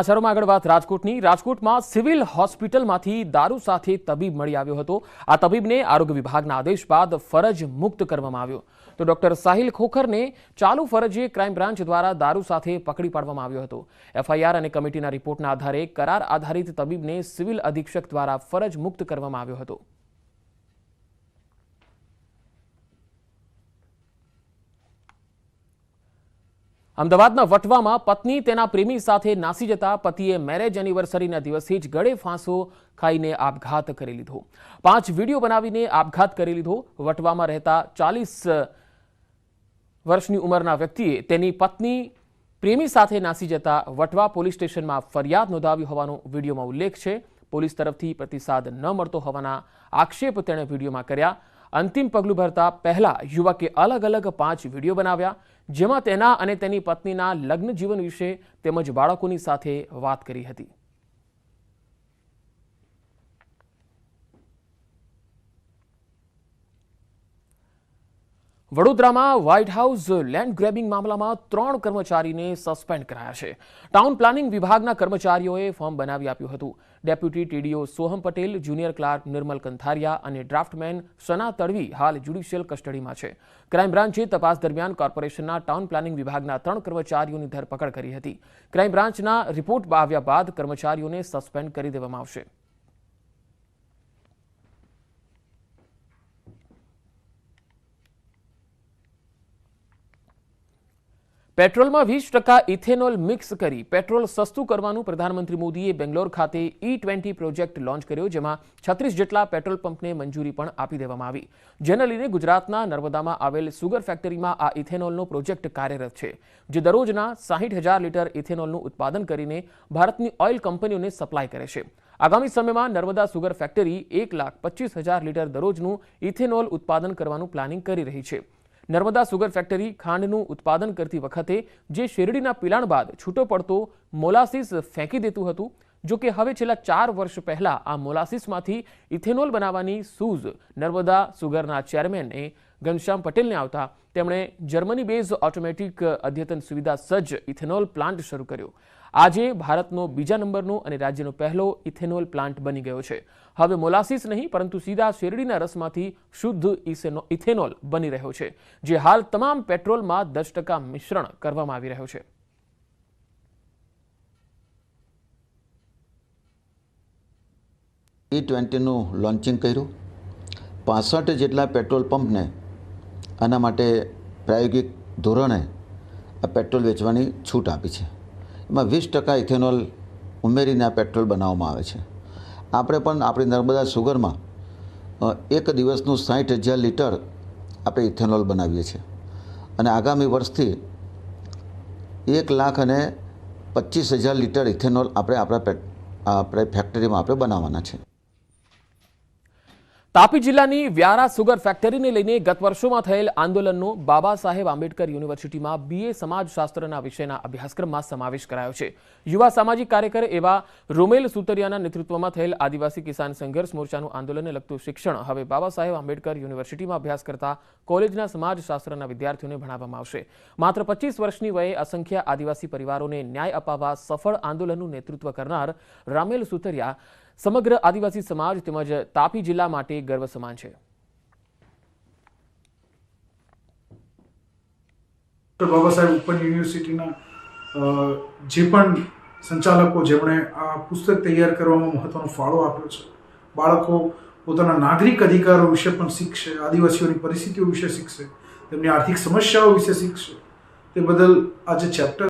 સમાચારોમાં આગળ વાત રાજકોટમાં સિવિલ હોસ્પિટલમાંથી દારૂ સાથે તબીબ મળી આવ્યો હતો। આ તબીબને આરોગ્ય વિભાગના આદેશ બાદ ફરજ મુક્ત કરવામાં આવ્યો। તો ડોક્ટર સાહિલ ખોખરને ચાલુ ફરજે ક્રાઇમ બ્રાન્ચ દ્વારા દારૂ સાથે પકડી પાડવામાં આવ્યો હતો। એફઆઈઆર અને કમિટીના રિપોર્ટના આધારે કરાર આધારિત તબીબને સિવિલ અધિક્ષક દ્વારા ફરજ મુક્ત કરવામાં આવ્યો હતો। અમદાવાદના વટવામાં પત્ની તેના પ્રેમી સાથે નાસી જતા પતિએ મેરેજ એનિવર્સરીના દિવસે જ ગળે ફાંસો ખાઈને આપઘાત કરી લીધો। 5 વિડીયો બનાવીને આપઘાત કરી લીધો। વટવામાં રહેતા 40 વર્ષની ઉંમરના વ્યક્તિએ તેની પત્ની પ્રેમી સાથે નાસી જતા વટવા પોલીસ સ્ટેશનમાં ફરિયાદ નોંધાવી હોવાનો વિડીયોમાં ઉલ્લેખ છે। પોલીસ તરફથી પ્રતિસાદ ન મળતો હોવાના આક્ષેપ તેણે વિડીયોમાં કર્યા। અંતિમ પગલું ભરતા પહેલા યુવકે અલગ અલગ 5 વિડીયો બનાવ્યા, જેમાં તેના અને તેની પત્નીના લગ્ન જીવન વિશે તેમજ બાળકોની સાથે વાત કરી હતી। વડોદરામાં વ્હાઇટ હાઉસ લેન્ડ ગ્રેબિંગ મામલામાં 3 કર્મચારીને સસ્પેન્ડ કરાયા છે। ટાઉન પ્લાનિંગ વિભાગના કર્મચારીઓએ ફોર્મ બનાવી આપ્યું હતું। Deputy TDO Soham Patel, junior clerk Nirmal Kantharia અને ડ્રાફ્ટમેન સના તડવી હાલ જ્યુડિશિયલ કસ્ટડીમાં છે। ક્રાઇમ બ્રાન્ચે તપાસ દરમિયાન કોર્પોરેશનના ટાઉન પ્લાનિંગ વિભાગના 3 કર્મચારીઓની ધરપકડ કરી હતી। ક્રાઇમ બ્રાન્ચના રિપોર્ટ આવ્યા બાદ કર્મચારીઓને સસ્પેન્ડ કરી દેવામાં આવશે। પેટ્રોલમાં 20% ઇથેનોલ મિક્સ કરી પેટ્રોલ સસ્તું કરવાનું પ્રધાનમંત્રી મોદીએ બેંગ્લોર ખાતે E20 પ્રોજેક્ટ લોન્ચ કર્યો, જેમાં 36 જેટલા પેટ્રોલ પંપને મંજૂરી પણ આપી દેવામાં આવી। જેને લઈને ગુજરાતના નર્મદામાં આવેલ સુગર ફેક્ટરીમાં આ ઇથેનોલનો પ્રોજેક્ટ કાર્યરત છે, જે દરરોજના 60,000 લીટર ઇથેનોલનું ઉત્પાદન કરીને ભારતની ઓઇલ કંપનીઓને સપ્લાય કરે છે। આગામી સમયમાં નર્મદા સુગર ફેક્ટરી 1,25,000 લીટર દરરોજનું ઇથેનોલ ઉત્પાદન કરવાનું પ્લાનિંગ કરી રહી છે। નર્મદા સુગર ફેક્ટરી ખાંડનું ઉત્પાદન કરતી વખતે જે શેરડીના પિલાણ બાદ છૂટો પડતો મોલાસીસ ફેંકી દેતું હતું, જો કે હવે છેલ્લા 4 વર્ષ પહેલા આ મોલાસીસમાંથી ઇથેનોલ બનાવવાની સૂઝ નર્મદા સુગરના ચેરમેને ઘનશ્યામ પટેલને આવતા તેમણે જર્મની બેઝ ઓટોમેટિક અદ્યતન સુવિધા સજ્જ ઇથેનોલ પ્લાન્ટ શરૂ કર્યો। આજે ભારતનો બીજા નંબરનો અને રાજ્યનો પહેલો ઇથેનોલ પ્લાન્ટ બની ગયો છે। હવે મોલાસીસ નહીં પરંતુ સીધા શેરડીના રસમાંથી શુદ્ધ ઇથેનોલ બની રહ્યો છે, જે હાલ તમામ પેટ્રોલમાં 10% મિશ્રણ કરવામાં આવી રહ્યો છે। E20નું લોન્ચિંગ કર્યું। 65 જેટલા પેટ્રોલ પંપને આના માટે પ્રાયોગિક ધોરણે આ પેટ્રોલ વેચવાની છૂટ આપી છે। એમાં 20% ઇથેનોલ ઉમેરીને આ પેટ્રોલ બનાવવામાં આવે છે। આપણે પણ આપણી નર્મદા સુગરમાં એક દિવસનું 60,000 લીટર આપણે ઇથેનોલ બનાવીએ છીએ અને આગામી વર્ષથી 1,25,000 લીટર ઇથેનોલ આપણે ફેક્ટરીમાં આપણે બનાવવાના છે। તાપી જિલ્લાની વ્યારા સુગર ફેક્ટરીને લઈને ગત વર્ષોમાં થયેલ આંદોલનનો બાબા સાહેબ આંબેડકર યુનિવર્સિટીમાં BA સમાજશાસ્ત્રના વિષયના અભ્યાસક્રમમાં સમાવેશ કરાયો છે। યુવા સામાજિક કાર્યકર એવા રોમેલ સુતરિયાના નેતૃત્વમાં થયેલ આદિવાસી કિસાન સંઘર્ષ મોરચાનું આંદોલનને લગતું શિક્ષણ હવે બાબા સાહેબ આંબેડકર યુનિવર્સિટીમાં અભ્યાસ કરતા કોલેજના સમાજશાસ્ત્રના વિદ્યાર્થીઓને ભણાવવામાં આવશે। માત્ર 25 વર્ષની વયે અસંખ્ય આદિવાસી પરિવારોને ન્યાય અપાવવા સફળ આંદોલનનું નેતૃત્વ કરનાર રોમેલ સુતરિયા સમગ્ર આદિવાસી સમાજ તેમજ તાપી જિલ્લા માટે ગર્વ સમાન છે। બાબા સાહેબ ઓપન યુનિવર્સિટીના જે પણ સંચાલકો જેમણે આ પુસ્તક તૈયાર કરવામાં મહત્વનો ફાળો આપ્યો છે, બાળકો પોતાના નાગરિક અધિકારો વિશે પણ શીખશે, આદિવાસીઓની પરિસ્થિતિઓ વિશે શીખશે, તેમની આર્થિક સમસ્યાઓ વિશે શીખશે। તે બદલ આ જે ચેપ્ટર